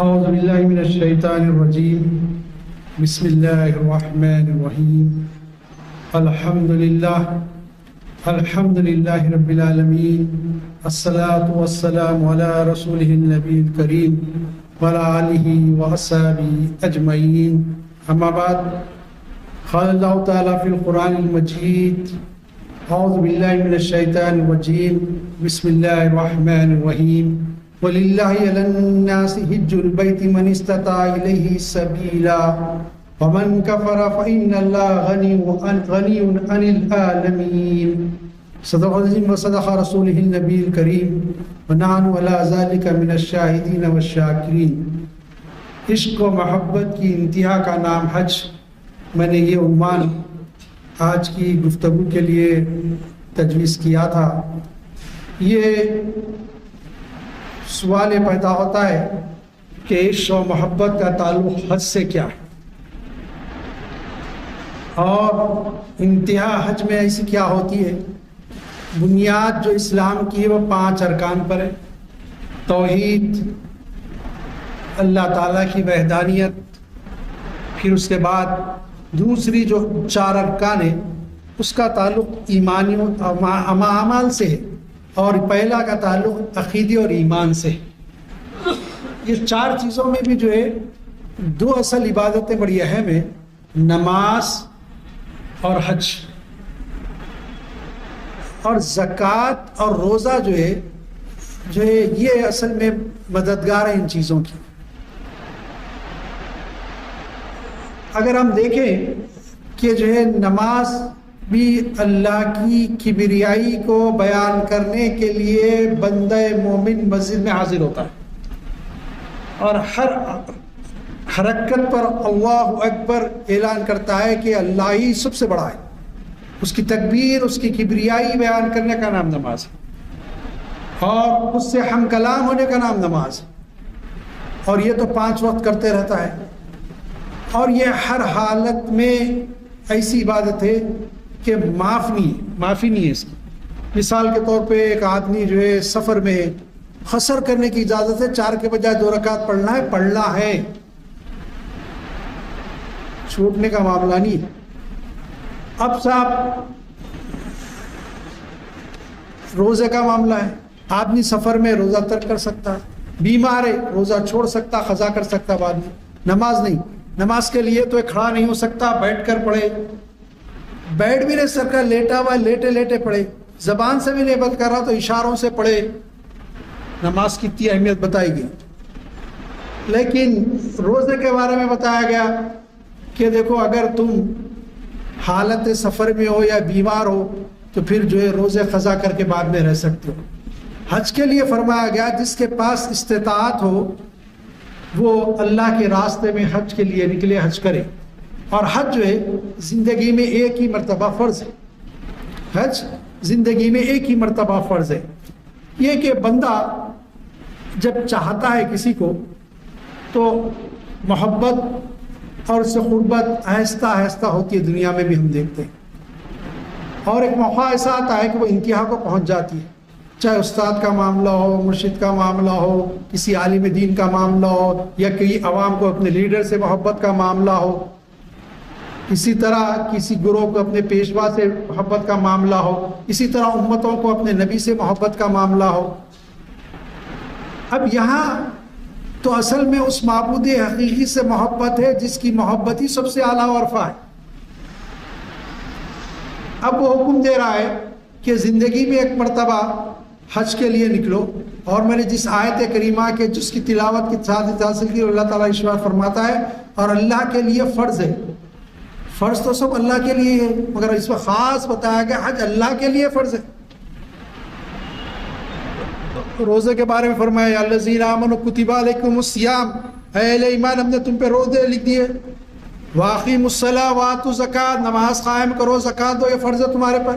اعوذ باللہ من الشیطان الرجیم بسم اللہ الرحمن الرحیم الحمد للہ رب العالمین الصلاة والسلام علی رسولہ النبی الکریم وعلی آلہ وصحبہ اجمعین اما بعد قال اللہ تعالیٰ فی القرآن المجید اعوذ باللہ من الشیطان الرجیم بسم اللہ الرحمن الرحیم وَلِلَّهِ عَلَى النَّاسِ حِجُّ الْبَيْتِ مَنِ اسْتَطَاعَ إِلَيْهِ سَبِيلًا وَمَنْ كَفَرَ فَإِنَّ اللَّهَ غَنِيٌّ عَنِ الْعَالَمِينَ صدق العظیم وصدق رسولہ النبی الکریم ونحن علی ذلک من الشاہدین والشاکرین۔ عشق و محبت کی انتہا کا نام حج، میں نے یہ عنوان آج کی گفتگو کے لیے تجویز کیا تھا۔ یہ سوال پیدا ہوتا ہے کہ عشق و محبت کا تعلق حج سے کیا ہے، اور انتہا حج میں ایسی کیا ہوتی ہے؟ بنیاد جو اسلام کی ہے وہ 5 ارکان پر ہے: توحید، اللہ تعالیٰ کی وحدانیت، پھر اس کے بعد دوسری جو 4 ارکان ہیں اس کا تعلق ایمانی اعمال سے ہے، اور پہلا کا تعلق عقیدے اور ایمان سے۔ یہ 4 چیزوں میں بھی جو ہے 2 اصل عبادتیں بڑی اہم ہیں: نماز اور حج، اور زکوٰۃ اور روزہ جو ہے یہ اصل میں مددگار ہیں ان چیزوں کی۔ اگر ہم دیکھیں کہ جو ہے نماز بھی اللہ کی کبریائی کو بیان کرنے کے لیے بندہ مومن مسجد میں حاضر ہوتا ہے، اور ہر حرکت پر اللہ اکبر اعلان کرتا ہے کہ اللہ ہی سب سے بڑا ہے۔ اس کی تکبیر، اس کی کبریائی بیان کرنے کا نام نماز ہے، اور اس سے ہم کلام ہونے کا نام نماز ہے، اور یہ تو 5 وقت کرتے رہتا ہے، اور یہ ہر حالت میں ایسی عبادت ہے کہ معافی نہیں ہے اس کی۔ مثال کے طور پہ ایک آدمی جو ہے سفر میں قصر کرنے کی اجازت ہے، 4 کے بجائے 2 رکعت پڑھنا ہے، چھوٹنے کا معاملہ نہیں ہے۔ اب صاحب روزے کا معاملہ ہے، آدمی سفر میں روزہ ترک کر سکتا ہے، بیمار ہے روزہ چھوڑ سکتا، قضا کر سکتا بعد میں۔ نماز نہیں، نماز کے لیے تو کھڑا نہیں ہو سکتا، بیٹھ کر پڑھے، بیٹھ بھی نہیں سکتا، لیٹا ہوا لیٹے لیٹے پڑھے، زبان سے بھی نہیں بند کر رہا تو اشاروں سے پڑھے۔ نماز کی اتنی اہمیت بتائی گئی، لیکن روزے کے بارے میں بتایا گیا کہ دیکھو اگر تم حالت سفر میں ہو یا بیمار ہو تو پھر جو ہے روزے قضا کر کے بعد میں رہ سکتے ہو۔ حج کے لیے فرمایا گیا جس کے پاس استطاعت ہو وہ اللہ کے راستے میں حج کے لیے نکلے، حج کرے۔ اور حج جو ہے زندگی میں ایک ہی مرتبہ فرض ہے، حج زندگی میں ایک ہی مرتبہ فرض ہے۔ یہ کہ بندہ جب چاہتا ہے کسی کو تو محبت اور اس سے قربت آہستہ آہستہ ہوتی ہے، دنیا میں بھی ہم دیکھتے ہیں، اور ایک موقع ایسا آتا ہے کہ وہ انتہا کو پہنچ جاتی ہے، چاہے استاد کا معاملہ ہو، مرشد کا معاملہ ہو، کسی عالم دین کا معاملہ ہو، یا کئی عوام کو اپنے لیڈر سے محبت کا معاملہ ہو، اسی طرح کسی گروہ کو اپنے پیشوا سے محبت کا معاملہ ہو، اسی طرح امتوں کو اپنے نبی سے محبت کا معاملہ ہو۔ اب یہاں تو اصل میں اس معبود حقیقی سے محبت ہے جس کی محبت ہی سب سے اعلیٰ و ارفع ہے۔ اب وہ حکم دے رہا ہے کہ زندگی میں ایک مرتبہ حج کے لیے نکلو، اور میں نے جس آیت کریمہ کے جس کی تلاوت کی سعادت حاصل کی، اللہ تعالیٰ ارشاد فرماتا ہے اور اللہ کے لیے فرض ہے۔ فرض تو سب اللہ کے لیے ہے، مگر اس میں خاص بتایا گیا حج اللہ کے لیے فرض ہے۔ روزے کے بارے میں فرمایا یا الذین آمنوا کتب علیکم الصیام، اے اہل ایمان ہم نے تم پہ روزے لکھ دیے، واقیموا الصلاۃ وآتوا الزکاۃ، نماز قائم کرو، زکوٰۃ دو، یہ فرض ہے تمہارے پر۔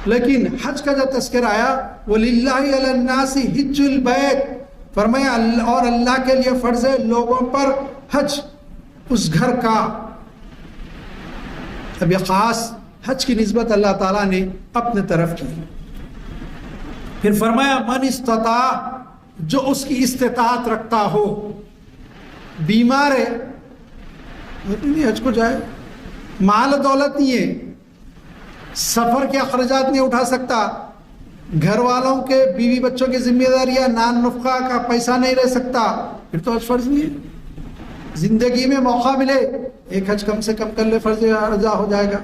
لیکن حج کا جب تذکر آیا وَلِلَّهِ عَلَى النَّاسِ حِجُّ الْبَيْتِ، فرمایا اور اللہ کے لیے فرض ہے لوگوں پر حج اس گھر کا۔ اب یہ خاص حج کی نسبت اللہ تعالیٰ نے اپنے طرف کی۔ پھر فرمایا من استطاع، جو اس کی استطاعت رکھتا ہو. بیمار ہے نہیں حج کو جائے, مال دولت نہیں ہے, سفر کے اخراجات نہیں اٹھا سکتا, گھر والوں کے بیوی بچوں کی ذمہ داریاں نان نفقہ کا پیسہ نہیں رہ سکتا, پھر تو حج فرض نہیں ہے. زندگی میں موقع ملے ایک حج کم سے کم کر لے, فرض ادا ہو جائے گا.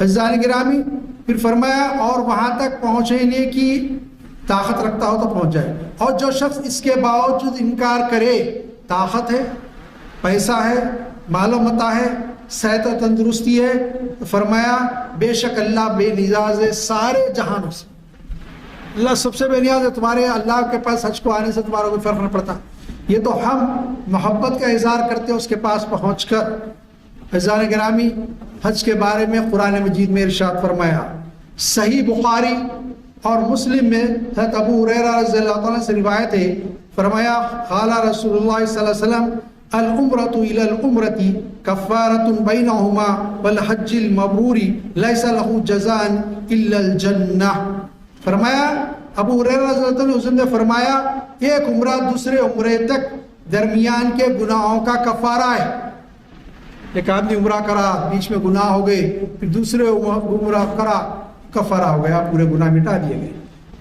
عزیزان گرامی, پھر فرمایا اور وہاں تک پہنچنے کی طاقت رکھتا ہو تو پہنچ جائے, اور جو شخص اس کے باوجود انکار کرے, طاقت ہے, پیسہ ہے, مال و متاع ہے, صحت و تندرستی ہے, تو فرمایا بے شک اللہ بے نیاز ہے سارے جہانوں سے. اللہ سب سے بے نیاز ہے, تمہارے اللہ کے پاس حج کو آنے سے تمہارا کوئی فرق نہ پڑتا. یہ تو ہم محبت کا اظہار کرتے ہیں اس کے پاس پہنچ کر. عزیزان گرامی, حج کے بارے میں قرآن مجید میں ارشاد فرمایا, صحیح بخاری اور مسلم میں حضرت ابو ہریرہ رضی اللہ عنہ سے روایت ہے, فرمایا قال رسول اللہ صلی اللہ علیہ وسلم العمرۃ الی العمرۃ کفارۃ بینہما والحج المبرور لیس له جزاء الا الجنہ. فرمایا ابو ہریرہ رضی اللہ عنہ نے فرمایا ایک عمرہ دوسرے عمرے تک درمیان کے گناہوں کا کفارہ ہے. ایک آدمی عمرہ کرا, بیچ میں گناہ ہو گئے, پھر دوسرے عمرہ کرا, کفارہ ہو گیا, پورے گناہ مٹا دیے گئے.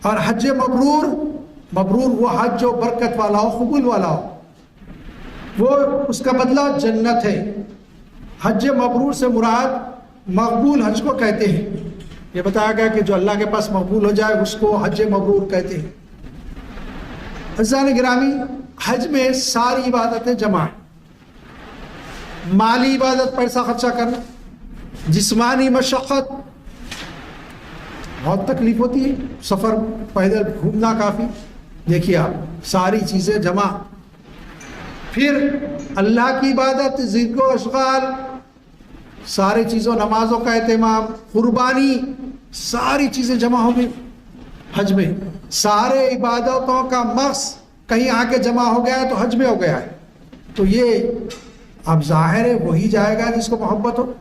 اور حج مبرور, مبرور وہ حج جو برکت والا ہو, قبول والا ہو, وہ اس کا بدلہ جنت ہے. حج مبرور سے مراد مقبول حج کو کہتے ہیں. یہ بتایا گیا کہ جو اللہ کے پاس مقبول ہو جائے اس کو حج مبرور کہتے ہیں. عزیزان گرامی, حج میں ساری عبادتیں جمع ہیں. مالی عبادت, پیسہ خرچہ کرنا, جسمانی مشقت, بہت تکلیف ہوتی ہے, سفر پیدل گھومنا کافی, دیکھیے آپ ساری چیزیں جمع. پھر اللہ کی عبادت, ذکر و اشغال, ساری چیزوں, نمازوں کا اہتمام, قربانی, ساری چیزیں جمع ہو گئی حج میں. سارے عبادتوں کا مغز کہیں آ کے جمع ہو گیا ہے تو حج میں ہو گیا ہے. تو یہ اب ظاہر ہے وہی جائے گا جس کو محبت ہو,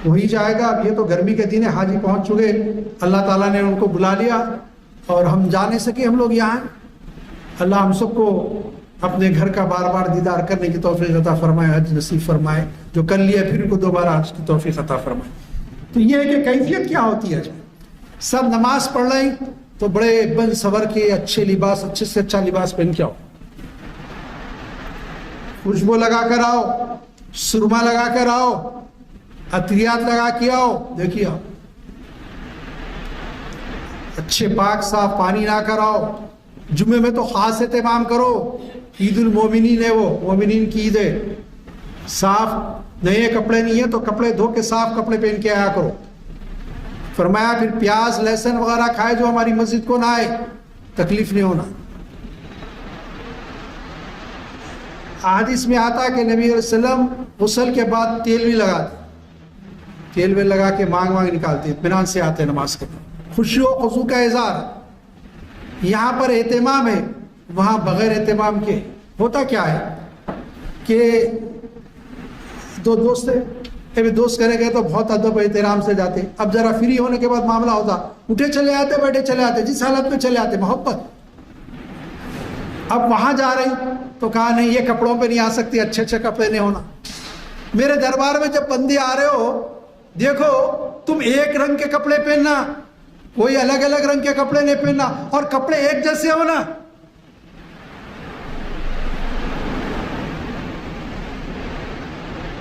وہی جائے گا. اب یہ تو گرمی کے دن ہے, حاجی پہنچ چکے, اللہ تعالیٰ نے ان کو بلا لیا اور ہم جا نہیں سکے, ہم لوگ یہاں ہیں. اللہ ہم سب کو اپنے گھر کا بار بار دیدار کرنے کی توفیق عطا فرمائے, حج نصیب فرمائے. جو کر لیا پھر ان کو دوبارہ حج کی توفیق عطا فرمائے. تو یہ ہے کہ کیفیت کیا ہوتی ہے حج میں. سب نماز پڑھ رہے ہیں تو بڑے بن سور کے اچھے لباس, اچھے سے اچھا لباس پہن کے آؤ, خوشبو لگا کر آؤ, سرما لگا کر آؤ, عطریات لگا کے آؤ. دیکھیے آپ اچھے پاک صاف پانی لا کر آؤ. جمعے میں تو خاص اہتمام کرو, عید المومنین ہے, وہ مومنین کی عید ہے. صاف نئے کپڑے نہیں ہیں تو کپڑے دھو کے صاف کپڑے پہن کے آیا کرو. فرمایا پھر پیاز لہسن وغیرہ کھائے جو ہماری مسجد کو نہ آئے, تکلیف نہیں ہونا. حدیث میں آتا ہے کہ نبی علیہ السلام غسل کے بعد تیل بھی لگاتے, تیل میں لگا کے مانگ نکالتے, اطمینان سے آتے نماز کے. خوشی و خضوع کا اظہار. یہاں پر اہتمام ہے, وہاں بغیر اہتمام کے. ہوتا کیا ہے کہ دو دوست ہیں, دوست کرے گئے تو بہت ادب احترام سے جاتے, اب ذرا فری ہونے کے بعد معاملہ ہوتا, اٹھے چلے آتے, بیٹھے چلے آتے, جس حالت میں چلے آتے, محبت. اب وہاں جا رہی تو کہا نہیں یہ کپڑوں پہ نہیں آ سکتی, اچھے اچھے کپڑے نہیں ہونا. میرے دربار میں جب بندے آ رہے ہو, دیکھو تم ایک رنگ کے کپڑے پہننا, کوئی الگ الگ رنگ کے کپڑے نہیں پہننا, اور کپڑے ایک جیسے ہونا.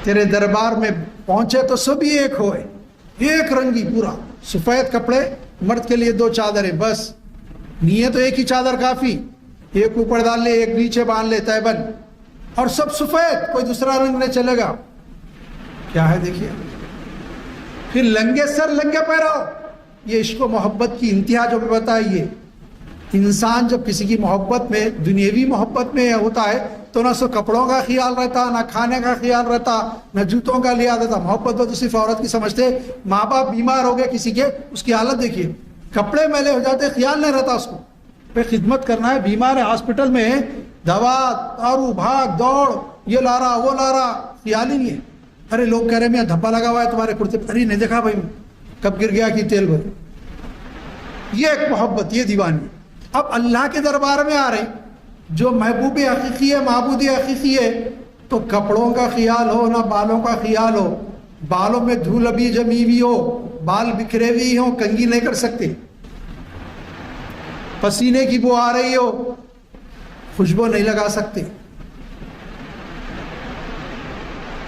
تیرے دربار میں پہنچے تو سبھی ایک ہوئے, ایک رنگی پورا سفید کپڑے. مرد کے لیے 2 چادریں بس, نہیں ہے تو ایک ہی چادر کافی, ایک اوپر ڈال لے, ایک نیچے باندھ لے, تیبن, اور سب سفید, کوئی دوسرا رنگ نہیں چلے گا. کیا ہے دیکھیے. پھر لنگے سر لنگے پیراؤ. یہ عشق و محبت کی انتہا جو میں بتائیے. انسان جب کسی کی محبت میں, دنیاوی محبت میں ہوتا ہے تو نہ سو کپڑوں کا خیال رہتا, نہ کھانے کا خیال رہتا, نہ جوتوں کا لحاظ رہتا. محبت تو صرف عورت کی سمجھتے. ماں باپ بیمار ہو گئے کسی کے, اس کی حالت دیکھیے, کپڑے میلے ہو جاتے, خیال نہیں رہتا اس کو. پہ خدمت کرنا ہے, بیمار ہے ہاسپٹل میں, دوا دارو بھاگ دوڑ, یہ لا رہا وہ لا رہا, خیال ہی نہیں ہے. ارے لوگ کہہ رہے ہیں دھبا لگا ہوا ہے تمہارے کرتے, ارے نہیں دیکھا بھائی کب گر گیا کہ تیل بھر. یہ ایک محبت, یہ دیوانی. اب اللہ کے دربار میں آ رہے ہیں جو محبوب حقیقی ہے، معبود حقیقی ہے، تو کپڑوں کا خیال ہو نہ بالوں کا خیال ہو، بالوں میں دھول ابھی جمی ہوئی ہو، بال بکھرے ہوئی ہوں، کنگھی نہیں کر سکتے، پسینے کی بو آ رہی ہو، خوشبو نہیں لگا سکتے.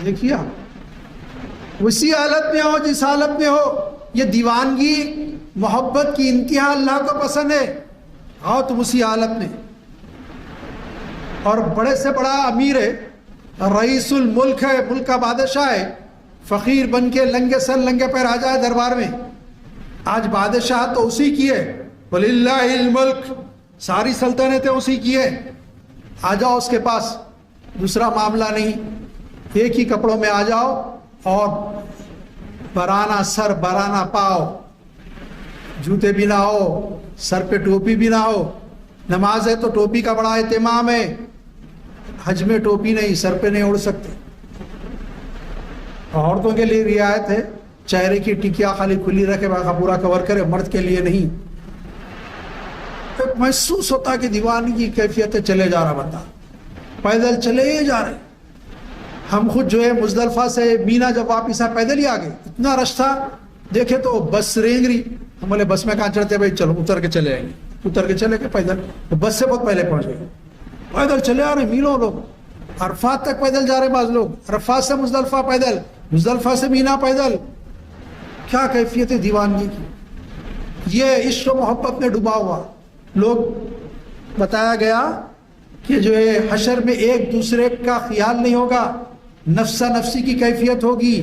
دیکھیے اسی حالت میں ہو جس حالت میں ہو. یہ دیوانگی محبت کی انتہا اللہ کو پسند ہے. آؤ تم اسی حالت میں. اور بڑے سے بڑا امیر ہے، رئیس الملک ہے، ملک کا بادشاہ ہے، فقیر بن کے لنگے سر لنگے پیر آ جائے دربار میں. آج بادشاہ تو اسی کی ہے، وَلِلَّهِ الْمُلْكُ، ساری سلطنتیں اسی کی ہے. آ جاؤ اس کے پاس، دوسرا معاملہ نہیں، ایک ہی کپڑوں میں آ جاؤ اور برانہ سر برانہ پاؤ، جوتے بھی نہ ہو، سر پہ ٹوپی بھی نہ ہو. نماز ہے تو ٹوپی کا بڑا اہتمام ہے، حج میں ٹوپی نہیں، سر پہ نہیں اڑ سکتے. عورتوں کے لیے رعایت ہے، چہرے کی ٹکیا خالی کھلی رکھے، باقی پورا کور کرے، مرد کے لیے نہیں. ایک محسوس ہوتا کہ دیوانگی کی کیفیت چلے جا رہا بندہ، پیدل چلے جا رہے. ہم خود جو ہے مزدلفہ سے مینا جب واپس آئے پیدل ہی آ گئے، اتنا رش تھا، دیکھے تو بس رینگ رہی. ہم بولے بس میں کہاں چڑھتے بھائی، چلو اتر کے چلے آئیں گے. اتر کے چلے گئے پیدل، بس سے بہت پہلے پہنچ گئے. پیدل چلے آ رہے میلوں لوگ، عرفات تک پیدل جا رہے بعض لوگ، عرفات سے مزدلفہ پیدل، مزدلفہ سے مینا پیدل. کیا کیفیت ہے دیوانگی کی. یہ عشق و محبت میں ڈوبا ہوا لوگ. بتایا گیا کہ جو ہے حشر میں ایک دوسرے کا خیال نہیں ہوگا، نفسا نفسی کی کیفیت ہوگی.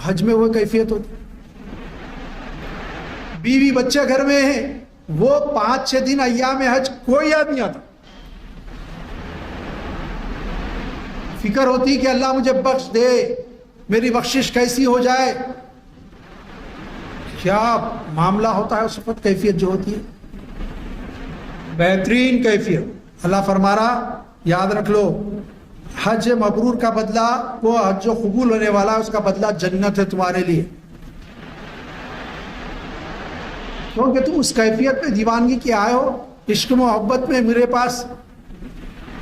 حج میں وہ کیفیت ہوتی. بیوی بچے گھر میں ہیں، وہ 5-6 دن ایام حج کوئی یاد نہیں آتا. فکر ہوتی کہ اللہ مجھے بخش دے، میری بخشش کیسی ہو جائے. کیا معاملہ ہوتا ہے اس وقت، کیفیت جو ہوتی ہے بہترین کیفیت. اللہ فرما رہا، یاد رکھ لو، حج مبرور کا بدلہ، وہ حج جو قبول ہونے والا ہے اس کا بدلہ جنت ہے تمہارے لیے. کیونکہ تم اس کیفیت میں دیوانگی کے آئے ہو. عشق محبت میں میرے پاس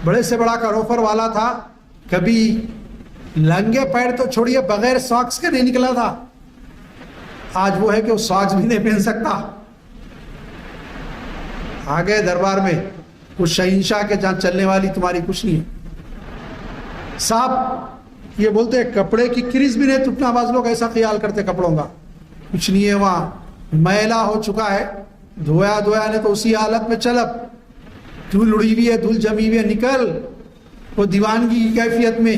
بڑے سے بڑا کروفر والا تھا، کبھی لنگے پیر تو چھوڑیے بغیر ساکس کے نہیں نکلا تھا. آج وہ ہے کہ وہ ساکس بھی نہیں پہن سکتا. آگے دربار میں اس شہنشاہ کے جہاں چلنے والی تمہاری کچھ نہیں ہے. صاحب یہ بولتے ہیں کپڑے کی کریز بھی نہیں ٹوٹنا. بعض لوگ ایسا خیال کرتے کپڑوں کا، کچھ نہیں ہے، وہاں میلا ہو چکا ہے، دھویا نہیں تو اسی حالت میں چلب، دھول اڑی ہوئی ہے، دھول جمی ہوئی ہے، نکل. وہ دیوانگی کی کیفیت میں،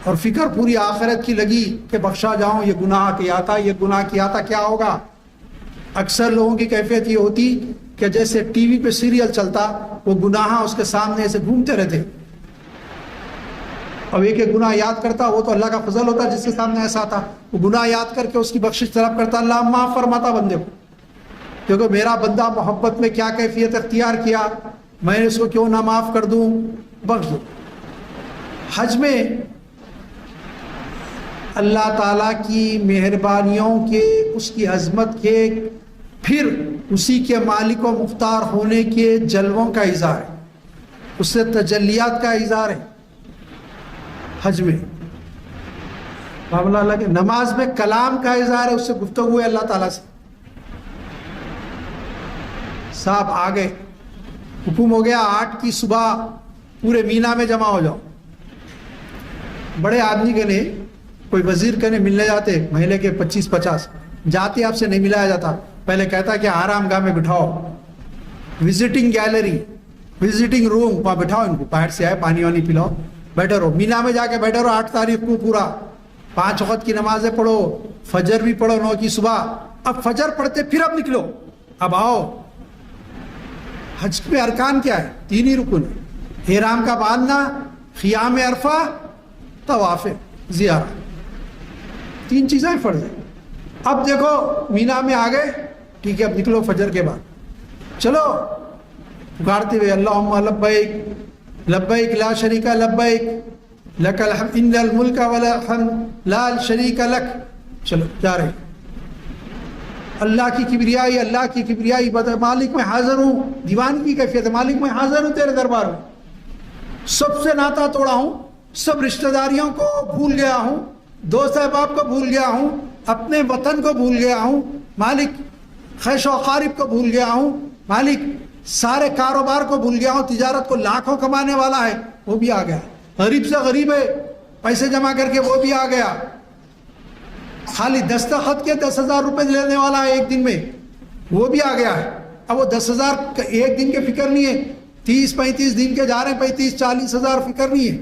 اور فکر پوری آخرت کی لگی کہ بخشا جاؤں، یہ گناہ کیا تھا، یہ گناہ کیا تھا، کیا ہوگا. اکثر لوگوں کی کیفیت یہ ہوتی کہ جیسے ٹی وی پہ سیریل چلتا، وہ گناہ اس کے سامنے ایسے گھومتے رہتے. اب ایک ایک گناہ یاد کرتا، وہ تو اللہ کا فضل ہوتا جس کے سامنے ایسا تھا. وہ گناہ یاد کر کے اس کی بخشش طلب کرتا، اللہ معاف فرماتا بندے کو، کیونکہ میرا بندہ محبت میں کیا کیفیت اختیار کیا، میں نے اس کو کیوں نہ معاف کر دوں، بخش دوں. حج میں اللہ تعالیٰ کی مہربانیوں کے، اس کی عظمت کے، پھر اسی کے مالک و مختار ہونے کے جلووں کا اظہار ہے، اس سے تجلیات کا اظہار ہے. حج میں معاملہ الگ ہے. نماز میں کلام کا اظہار ہے، اس سے گفتگو ہے اللہ تعالیٰ سے. صاحب آگے حکم ہو گیا 8 کی صبح پورے مینا میں جمع ہو جاؤ. بڑے آدمی کے نے، کوئی وزیر کے نے ملنے جاتے، مہینے کے 25-50 جاتے، آپ سے نہیں ملایا جاتا. پہلے کہتا کہ آرام گاہ میں بٹھاؤ، وزٹنگ گیلری، وزٹنگ روم، وہاں بٹھاؤ ان کو، باہر سے آئے پانی وانی پلاؤ، بیٹھے رہو. مینا میں جا کے بیٹھے رہو 8 تاریخ کو پورا 5 وقت کی نمازیں پڑھو، فجر بھی پڑھو 9 کی صبح. اب فجر پڑھتے پھر اب نکلو، اب آؤ. حج میں ارکان کیا ہے؟ 3 ہی رکن ہے، احرام کا باندھنا، خیام عرفہ، طواف زیارہ. 3 چیزیں فرض ہیں. اب دیکھو مینا میں آ گئے، ٹھیک ہے، اب نکلو فجر کے بعد، چلو پکارتے ہوئے اللہم لبیک لبیک لا شریک لبیک لک الحمد ان الملک والحمد لا شریک لک. چلو جا رہے. اللہ کی کبریائی مالک میں حاضر ہوں. دیوان کی کیفیت ہے, مالک میں حاضر ہوں تیرے دربار میں, سب سے ناتا توڑا ہوں, سب رشتہ داریوں کو بھول گیا ہوں, دوست احباب کو بھول گیا ہوں, اپنے وطن کو بھول گیا ہوں مالک, خیش و اقارب کو بھول گیا ہوں مالک, سارے کاروبار کو بھول گیا ہوں, تجارت کو لاکھوں کمانے والا ہے وہ بھی آ گیا, غریب سے غریب ہے پیسے جمع کر کے وہ بھی آ گیا, خالی دستخط کے 10,000 روپے لینے والا ہے ایک دن میں وہ بھی آ گیا ہے. اب وہ 10,000 ایک دن کے فکر نہیں ہے, 30-35 دن کے جا رہے ہیں, 35-40 ہزار فکر نہیں ہے,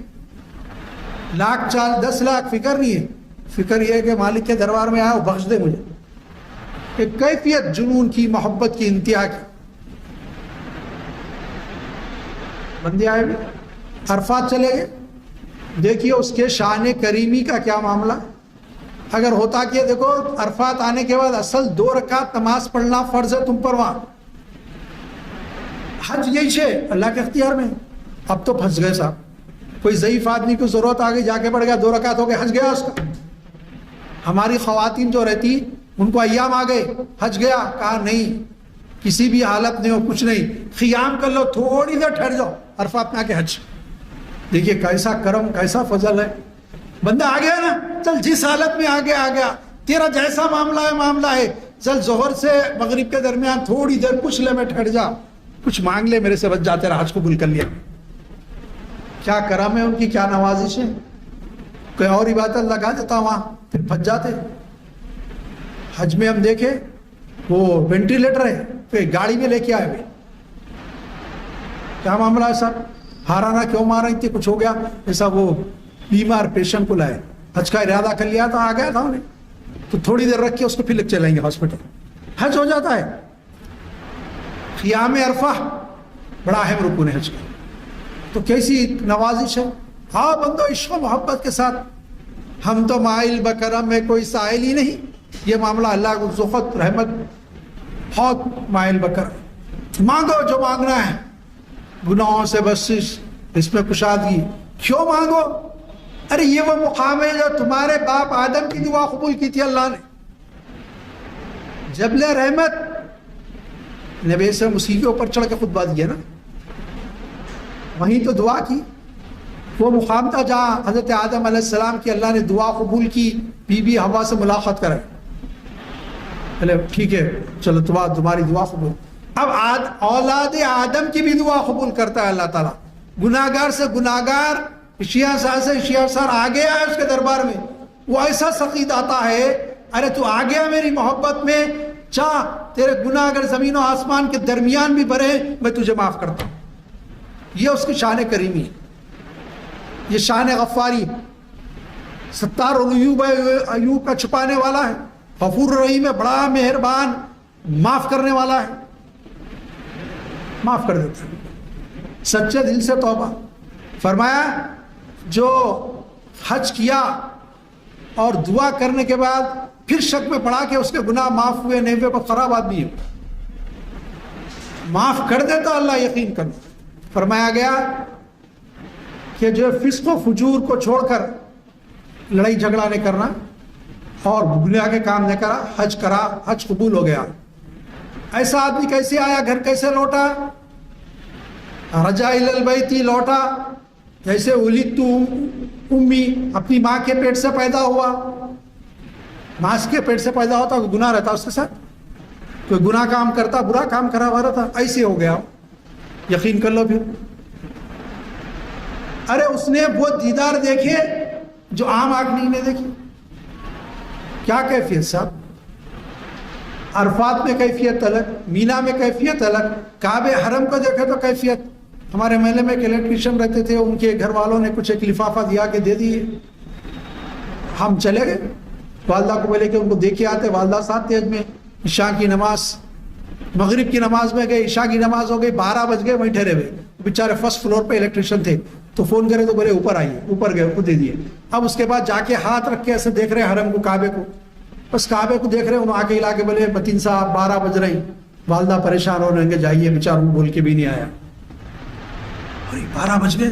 10 لاکھ فکر نہیں ہے. فکر یہ ہے کہ مالک کے دربار میں آیا بخش دے مجھے. ایک کیفیت جنون کی, محبت کی انتہا کی. بندے آئے بھی عرفات چلے گئے, دیکھیے اس کے شان کریمی کا کیا معاملہ. اگر ہوتا کہ دیکھو عرفات آنے کے بعد اصل 2 رکعت نماز پڑھنا فرض ہے تم پر, وہاں حج یہی ہے اللہ کے اختیار میں. اب تو پھنس گئے صاحب, کوئی ضعیف آدمی کو ضرورت آ گئی, جا کے پڑھ گیا 2 رکعت ہو گئے, حج گیا اس کا. ہماری خواتین جو رہتی ان کو ایام آ گئے, حج گیا, کہا نہیں کسی بھی حالت نہیں ہو, کچھ نہیں, قیام کر لو, تھوڑی دیر ٹھہر جاؤ, عرفات میں آ کے حج. دیکھیے کیسا کرم, کیسا فضل ہے. بندہ آ گیا نا, چل جس حالت میں آ گیا, تیرا جیسا معاملہ ہے, چل ظہر سے مغرب کے درمیان تھوڑی دیر کچھ لے میں ٹھہر جا, کچھ مانگ لے میرے سے, بچ جا, تیرا حج قبول کر لیا. کیا کرم ہے ان کی, کیا نوازش ہے. کوئی اور عبادت لگا دیتا وہاں, پھر پھنس جاتے. حج میں ہم دیکھے وہ وینٹیلیٹر ہے, پھر گاڑی میں لے کے آئے ہوئے. کیا معاملہ ہے صاحب, ہارانہ کیوں مار رہی تھی, کچھ ہو گیا ایسا, وہ بیمار پیشنٹ کو لائے, حج کا ارادہ کر لیا تھا, آ گیا تھا انہیں, تو تھوڑی دیر رکھ کے اس کو پھر لے چلیں گے ہاسپٹل, حج ہو جاتا ہے. قیام عرفہ بڑا اہم رکن ہے حج کا. تو کیسی نوازش ہے. ہاں بندو عشق و محبت کے ساتھ, ہم تو مائل بکرم میں کوئی سائل ہی نہیں. یہ معاملہ اللہ کو ذوقت رحمت, بہت مائل بکرم. مانگو جو مانگنا ہے, گناہوں سے بخشش, اس میں کشادگی, کیوں مانگو. ارے یہ وہ مقام ہے جو تمہارے باپ آدم کی دعا قبول کی تھی اللہ نے. جبل رحمت نبی سے مسیح کے اوپر چڑھ کے خطبہ دیا نا, وہیں تو دعا کی. وہ مقام تھا جہاں حضرت آدم علیہ السلام کی اللہ نے دعا قبول کی, بی بی حوا سے ملاقات کرے. چلے ٹھیک ہے, چلو تمہاری دعا قبول. اب اولاد آدم کی بھی دعا قبول کرتا ہے اللہ تعالیٰ. گناہگار سے گناہگار, اشیاء سار سے اشیاء سار آ گیا ہے اس کے دربار میں, وہ ایسا سقید آتا ہے, ارے تو آ گیا میری محبت میں, چاہ تیرے گناہ اگر زمین و آسمان کے درمیان بھی بھرے میں تجھے معاف کرتا ہوں. یہ اس کی شان کریمی ہے, یہ شان غفاری. ستار ایوب کا چھپانے والا ہے, غفور رحیم ہے, بڑا مہربان, معاف کرنے والا ہے, معاف کر دیتا ہے سچے دل سے توبہ. فرمایا جو حج کیا اور دعا کرنے کے بعد پھر شک میں پڑا کہ اس کے گناہ معاف ہوئے نہیں ہوئے, بہت خراب آدمی ہے, معاف کر دیتا اللہ, یقین کرو. فرمایا گیا کہ جو فسق و فجور کو چھوڑ کر لڑائی جھگڑا نہیں کرنا اور گناہ کے کام نہیں کرا, حج کرا, حج قبول ہو گیا. ایسا آدمی کیسے آیا, گھر کیسے لوٹا, رجا الی البیت لوٹا, جیسے ولدت امی, اپنی ماں کے پیٹ سے پیدا ہوا. ماں کے پیٹ سے پیدا ہوتا, کوئی گناہ رہتا اس کے ساتھ, کوئی گناہ کام کرتا, برا کام کرا ہوا رہتا, ایسے ہو گیا. یقین کر لو پھر. ارے اس نے وہ دیدار دیکھے جو عام آدمی نے دیکھی. کیا کیفیت صاحب, عرفات میں کیفیت الگ, مینا میں کیفیت الگ, کعبہ حرم کو دیکھے تو کیفیت. ہمارے محلے میں ایک الیکٹریشین رہتے تھے, ان کے گھر والوں نے کچھ ایک لفافہ دیا کہ دے دیے. ہم چلے گئے, والدہ کو بولے کہ ان کو دیکھے آتے. والدہ ساتھ تھے میں, عشاء کی نماز, مغرب کی نماز میں گئے, عشاء کی نماز ہو گئی, 12 بج گئے, وہیں ٹھہرے ہوئے. بیچارے فرسٹ فلور پہ الیکٹریشین تھے, تو فون کرے تو بولے اوپر آئیے, اوپر گئے, وہ دے دیے. اب اس کے بعد جا کے ہاتھ رکھ کے ایسے دیکھ رہے حرم کو, کعبے کو, بس کعبے کو دیکھ رہے. انہوں آ کے ہلا کے بولے متین صاحب 12 بج رہی. والدہ پریشان ہو رہے ہیں کہ جائیے, بیچاروں بول کے بھی نہیں آیا. 12 بج گئے,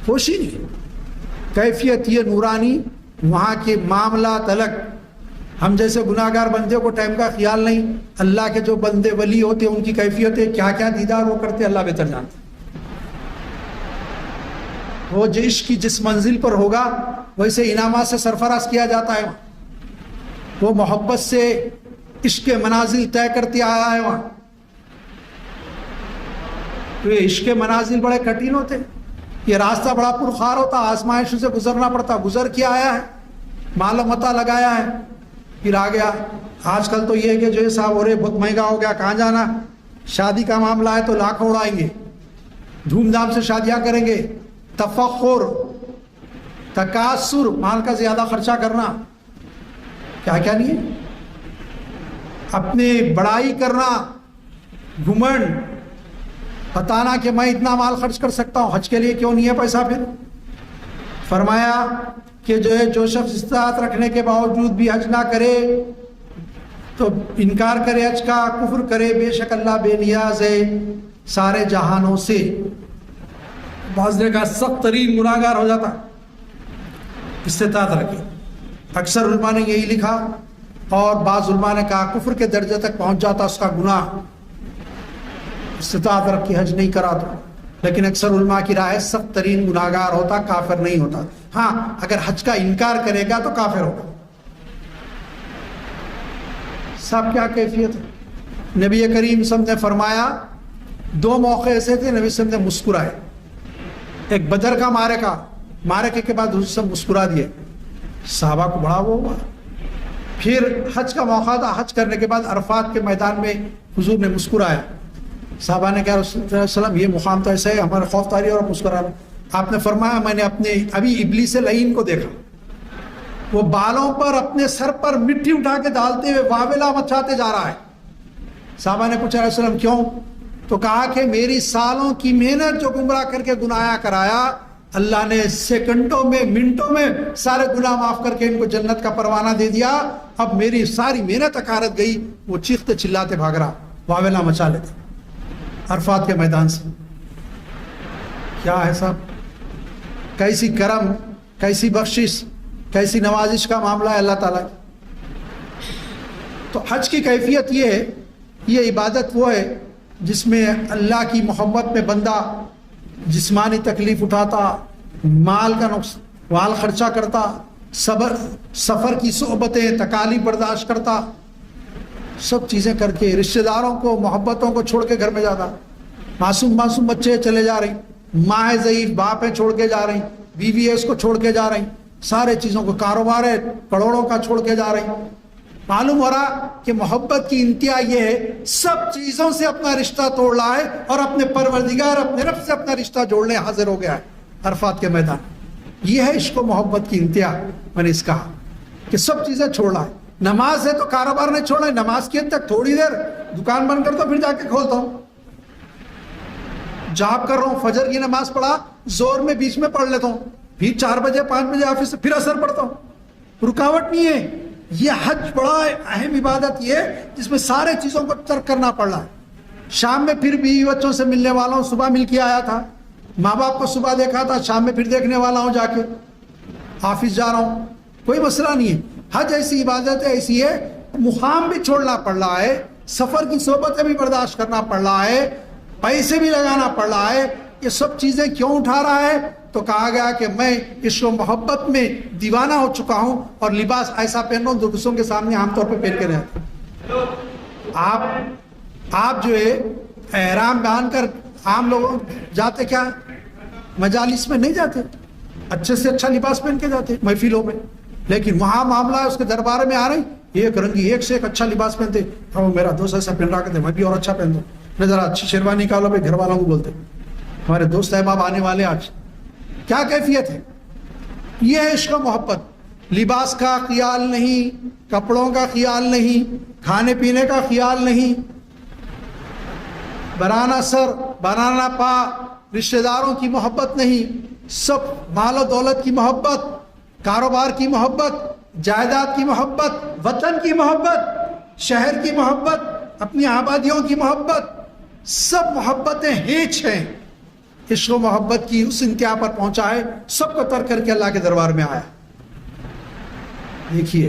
ہوش ہی نہیں. کیفیت یہ نورانی, وہاں کے معاملات الگ, ہم جیسے گناہگار بندے کو ٹائم کا خیال نہیں، اللہ کے جو بندے ولی ہوتے ہیں ان کی کیفیتیں کیا کیا دیدار وہ کرتے اللہ بہتر جانتے. وہ جو عشق کی جس منزل پر ہوگا ویسے انعامات سے سرفراز کیا جاتا ہے. وہ محبت سے عشق کے منازل طے کرتے آیا ہے. وہاں تو یہ عشق کے منازل بڑے کٹھن ہوتے، یہ راستہ بڑا پرخار ہوتا، آزمائشوں سے گزرنا پڑتا. گزر کے آیا ہے، مال و متاع لگایا ہے، پھر آ گیا. آج کل تو یہ ہے کہ جو ہے صاحب ہو رہے بہت مہنگا ہو گیا، کہاں جانا، شادی کا معاملہ ہے تو لاکھوں اڑائیں گے، دھوم دھام سے شادیاں کریں گے. تفخر، تکاثر، مال کا زیادہ خرچہ کرنا، کیا کیا نہیں ہے، اپنے بڑائی کرنا، گھمنڈ، بتانا کہ میں اتنا مال خرچ کر سکتا ہوں، حج کے لیے کیوں نہیں ہے پیسہ. پھر فرمایا کہ جو ہے جو شخص استطاعت رکھنے کے باوجود بھی حج نہ کرے تو انکار کرے حج کا، کفر کرے، بے شک اللہ بے نیاز ہے سارے جہانوں سے. بعض نے کہا سخت ترین گناہگار ہو جاتا استطاعت رکھے. اکثر علماء نے یہی لکھا، اور بعض علماء نے کہا کفر کے درجے تک پہنچ جاتا اس کا گناہ، استطاعت رکھ کے حج نہیں کرا تو. لیکن اکثر علماء کی رائے سخت ترین گناہگار ہوتا، کافر نہیں ہوتا. ہاں اگر حج کا انکار کرے گا تو کافر ہوگا. سب کیا کیفیت ہے. نبی کریم صلی اللہ علیہ وسلم نے فرمایا، دو موقع ایسے تھے نبی صلی اللہ علیہ وسلم نے مسکرائے. ایک بدر کا مارکے کے بعد حضور صلی اللہ علیہ وسلم مسکرا دیے، صحابہ کو بڑا وہ ہوا. پھر حج کا موقع تھا، حج کرنے کے بعد عرفات کے میدان میں حضور نے مسکرایا. صحابہ نے کہا رسول اللہ علیہ وسلم یہ مقام تو ایسا ہے ہمارا خوف طاری اور مسکرا. آپ نے فرمایا میں نے اپنے ابھی ابلیس لعین کو دیکھا، وہ بالوں پر اپنے سر پر مٹی اٹھا کے ڈالتے ہوئے واویلا مچاتے جا رہا ہے. صحابہ نے پوچھا رسول اللہ کیوں؟ تو کہا کہ میری سالوں کی محنت جو گمراہ کر کے گناہ کرایا، اللہ نے سیکنڈوں میں منٹوں میں سارے گناہ معاف کر کے ان کو جنت کا پروانہ دے دیا. اب میری ساری محنت اکارت گئی. وہ چیختے چلاتے بھاگ رہا، واویلا مچا لیتے عرفات کے میدان سے. کیا ہے صاحب، کیسی کرم، کیسی بخشش، کیسی نوازش کا معاملہ ہے اللہ تعالیٰ کی. تو حج کی کیفیت یہ ہے، یہ عبادت وہ ہے جس میں اللہ کی محبت میں بندہ جسمانی تکلیف اٹھاتا، مال خرچہ کرتا، سفر کی صحبتیں تکالیف برداشت کرتا، سب چیزیں کر کے رشتہ داروں کو محبتوں کو چھوڑ کے گھر میں جاتا. معصوم بچے چلے جا رہی، ماں ضعیف باپ ہے چھوڑ کے جا رہی، بیوی ہے اس کو چھوڑ کے جا رہی، سارے چیزوں کو، کاروبار ہے کروڑوں کا چھوڑ کے جا رہی. معلوم ہو رہا کہ محبت کی انتہا یہ ہے سب چیزوں سے اپنا رشتہ توڑ رہا ہے اور اپنے پروردگار اپنے رب سے اپنا رشتہ جوڑنے حاضر ہو گیا ہے عرفات کے میدان. یہ ہے عشق و محبت کی انتہا. میں نے اس کہا کہ سب چیزیں چھوڑ رہا ہے. نماز ہے تو کاروبار نے چھوڑا ہے، نماز کی حد تک تھوڑی دیر دکان بند کر دو پھر جا کے کھولتا ہوں. جاب کر رہا ہوں، فجر کی نماز پڑھا زور میں بیچ میں پڑھ لیتا ہوں، پھر 4 بجے 5 بجے آفس سے پھر اثر پڑتا ہوں، رکاوٹ نہیں ہے. یہ حج بڑا اہم عبادت یہ ہے جس میں سارے چیزوں کو ترک کرنا پڑ رہا ہے. شام میں پھر بیوی بچوں سے ملنے والا ہوں، صبح مل کے آیا تھا، ماں باپ کو صبح دیکھا تھا، شام میں پھر دیکھنے والا ہوں، جا کے آفس جا رہا ہوں، کوئی مسئلہ نہیں ہے. حج ایسی عبادت ہے، ایسی ہے مقام بھی چھوڑنا پڑ رہا ہے، سفر کی صحبتیں بھی برداشت کرنا پڑ رہا ہے، پیسے بھی لگانا پڑ رہا ہے. یہ سب چیزیں کیوں اٹھا رہا ہے؟ تو کہا گیا کہ میں عشق و محبت میں دیوانہ ہو چکا ہوں اور لباس ایسا پہن رہا ہوں جو دوسروں کے سامنے عام طور پہ پہن کے رہتا. آپ جو ہے احرام باندھ کر عام لوگ جاتے کیا مجالس میں نہیں جاتے، اچھے سے اچھا لباس پہن کے جاتے محفلوں میں، لیکن وہاں معاملہ ہے اس کے دربار میں آ رہی ایک رنگی ایک سے ایک اچھا لباس پہنتے. میرا دوست ایسا پہن رہا کرتے میں بھی اور اچھا پہن دوں، میں ذرا اچھی شیروانی نکالو بھائی، گھر والوں کو بولتے ہمارے دوست احباب آنے والے آج. کیا کیفیت ہے؟ یہ ہے عشق و محبت. لباس کا خیال نہیں، کپڑوں کا خیال نہیں، کھانے پینے کا خیال نہیں، بنانا سر بنانا پا، رشتہ داروں کی محبت نہیں، سب مال و دولت کی محبت، کاروبار کی محبت، جائیداد کی محبت، وطن کی محبت، شہر کی محبت، اپنی آبادیوں کی محبت، سب محبتیں ہیچ ہیں. عشق و محبت کی اس انتہا پر پہنچا ہے، سب کو ترک کر کے اللہ کے دربار میں آیا. دیکھیے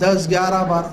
10, 11, 12,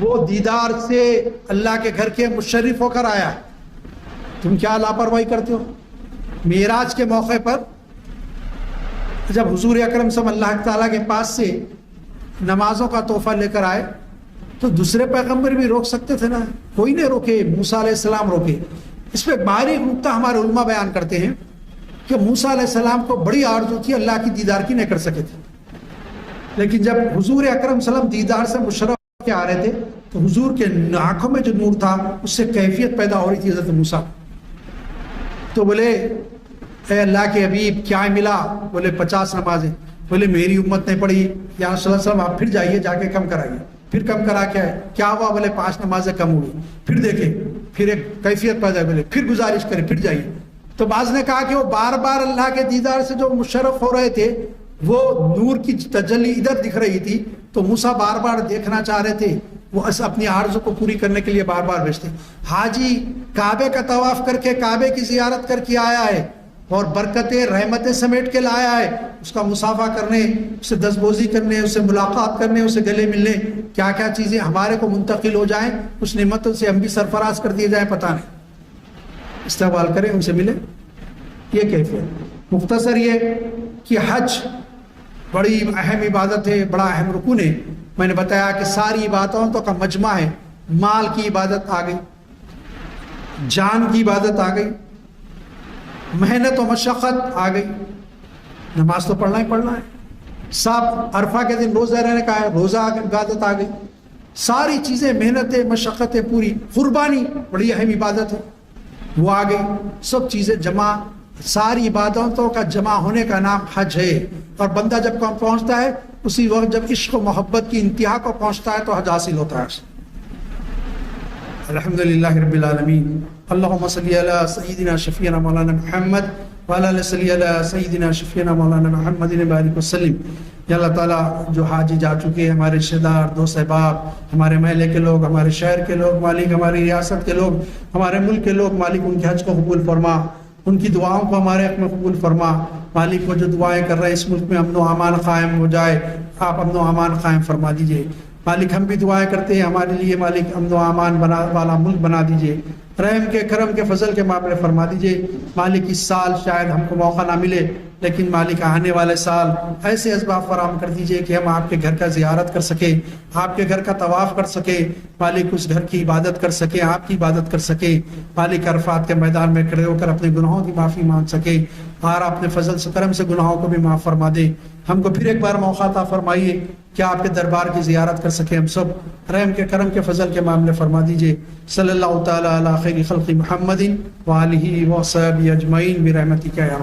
وہ دیدار سے اللہ کے گھر کے مشرف ہو کر آیا، تم کیا لاپرواہی کرتے ہو؟ معراج کے موقع پر جب حضور اکرم صلی اللہ تعالیٰ کے پاس سے نمازوں کا تحفہ لے کر آئے تو دوسرے پیغمبر بھی روک سکتے تھے نا، کوئی نہیں روکے، موسیٰ علیہ السلام روکے۔ اس پہ باریک نکتہ ہمارے علماء بیان کرتے ہیں کہ موسیٰ علیہ السلام کو بڑی آرزو تھی اللہ کی دیدار کی، نہیں کر سکے تھے، لیکن جب حضور اکرم صلی اللہ علیہ وسلم دیدار سے مشرف کے آ رہے تھے تو حضور کے آنکھوں میں جو نور تھا اس سے کیفیت پیدا ہو رہی تھی حضرت موسیٰ۔ تو بولے اے اللہ کے حبیب کیا ملا؟ بولے 50 نمازیں۔ بولے میری امت نے پڑھی، یا رسول اللہ صلی اللہ علیہ وسلم آپ پھر جائیے جا کے کم کرائیے۔ پھر کم کرا کے آئے، کیا ہوا؟ بولے 5 نمازیں کم ہوئی۔ پھر دیکھیں، پھر ایک کیفیت پیدا ہے، بولے پھر گزارش کرے پھر جائیے۔ تو بعض نے کہا کہ وہ بار بار اللہ کے دیدار سے جو مشرف ہو رہے تھے وہ نور کی تجلی ادھر دکھ رہی تھی، تو موسیٰ بار بار دیکھنا چاہ رہے تھے، وہ اپنی عارضوں کو پوری کرنے کے لیے بار بار بھیجتے۔ حاجی کعبے کا طواف کر کے کعبے کی زیارت کر کے آیا ہے اور برکتیں رحمتیں سمیٹ کے لایا ہے، اس کا مصافحہ کرنے، اسے دستبوزی کرنے، اسے ملاقات کرنے، اسے گلے ملنے، کیا کیا چیزیں ہمارے کو منتقل ہو جائیں، کچھ نعمتوں سے ہم بھی سرفراز کر دیے جائیں، پتہ نہیں، استقبال کریں، ان سے ملیں، یہ کیفیت۔ مختصر یہ کہ حج بڑی اہم عبادت ہے، بڑا اہم رکن ہے۔ میں نے بتایا کہ ساری عبادتوں کا مجمع ہے، مال کی عبادت آ گئی، جان کی عبادت آ گئی، محنت و مشقت آ گئی، نماز تو پڑھنا ہی پڑھنا ہے، سب عرفہ کے دن روزہ رہنے کا ہے، روزہ عبادت آ گئی، ساری چیزیں محنتیں مشقتیں پوری، قربانی بڑی اہم عبادت ہے وہ آ گئی، سب چیزیں جمع، ساری عبادتوں کا جمع ہونے کا نام حج ہے۔ اور بندہ جب پہنچتا ہے اسی وقت جب عشق و محبت کی انتہا کو پہنچتا ہے تو حج حاصل ہوتا ہے۔ الحمدللہ رب العالمین، اللہم صلی علی سیدنا شفیعنا مولانا محمد وعلی آلہ صلی علی سیدنا شفیعنا مولانا محمد بارک وسلم۔ یا اللہ تعالیٰ جو حاجی جا چکے ہیں، ہمارے رشتہ دار، دوست احباب، ہمارے محلے کے لوگ، ہمارے شہر کے لوگ، مالک ہماری ریاست کے لوگ، ہمارے ملک کے لوگ، مالک ان کے حج کو قبول فرما، ان کی دعاؤں کو ہمارے حق میں قبول فرما۔ مالک کو جو دعائیں کر رہے ہیں اس ملک میں امن و امان قائم ہو جائے، آپ امن و امان قائم فرما دیجئے۔ مالک ہم بھی دعائیں کرتے ہیں ہمارے لیے، مالک امن و امان والا ملک بنا دیجئے، رحم کے کرم کے فضل کے معاملے فرما دیجئے۔ مالک اس سال شاید ہم کو موقع نہ ملے، لیکن مالک آنے والے سال ایسے اسباب فراہم کر دیجئے کہ ہم آپ کے گھر کا زیارت کر سکیں، آپ کے گھر کا طواف کر سکیں، مالک اس گھر کی عبادت کر سکیں، آپ کی عبادت کر سکیں، مالک عرفات کے میدان میں کھڑے ہو کر اپنے گناہوں کی معافی مانگ سکیں، اور اپنے فضل سے کرم سے گناہوں کو بھی معاف فرما دے۔ ہم کو پھر ایک بار موقع عطا فرمائیے کہ آپ کے دربار کی زیارت کر سکیں، ہم سب رحم کے کرم کے فضل کے معاملے فرما دیجئے۔ صلی اللہ تعالی علی خیر خلق محمد وآلہ وصحبہ اجمعین برحمتک یا ارحم